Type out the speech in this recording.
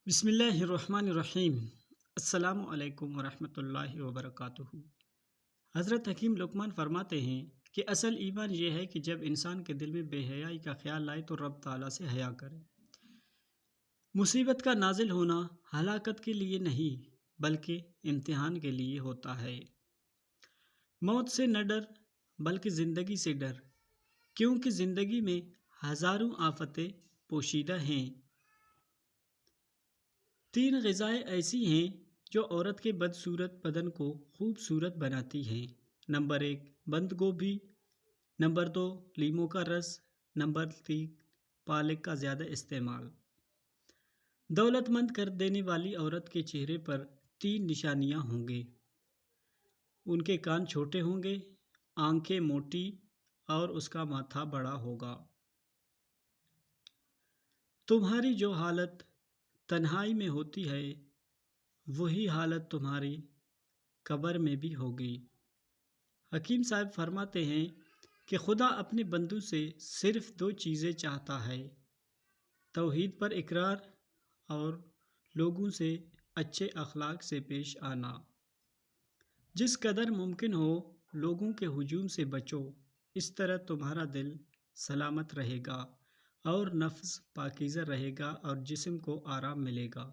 بسم اللہ الرحمن الرحیم۔ السلام علیکم ورحمۃ اللہ وبرکاتہ۔ حضرت حکیم لقمان فرماتے ہیں کہ اصل ایمان یہ ہے کہ جب انسان کے دل میں بے حیائی کا خیال لائے تو رب تعالیٰ سے حیا کرے۔ مصیبت کا نازل ہونا ہلاکت کے لیے نہیں بلکہ امتحان کے لیے ہوتا ہے۔ موت سے نہ ڈر بلکہ زندگی سے ڈر، کیونکہ زندگی میں ہزاروں آفتیں پوشیدہ ہیں۔ 3 غذائیں ایسی ہیں جو عورت کے بدصورت بدن کو خوبصورت بناتی ہیں۔ نمبر 1 بند گوبھی، نمبر 2 لیموں کا رس، نمبر 3 پالک کا زیادہ استعمال۔ دولت مند کر دینے والی عورت کے چہرے پر 3 نشانیاں ہوں گے۔ ان کے کان چھوٹے ہوں گے، آنکھیں موٹی اور اس کا ماتھا بڑا ہوگا۔ تمہاری جو حالت تنہائی میں ہوتی ہے وہی حالت تمہاری قبر میں بھی ہوگی۔ حکیم صاحب فرماتے ہیں کہ خدا اپنے بندوں سے صرف 2 چیزیں چاہتا ہے: توحید پر اقرار اور لوگوں سے اچھے اخلاق سے پیش آنا۔ جس قدر ممکن ہو لوگوں کے ہجوم سے بچو، اس طرح تمہارا دل سلامت رہے گا اور نفس پاکیزہ رہے گا اور جسم کو آرام ملے گا۔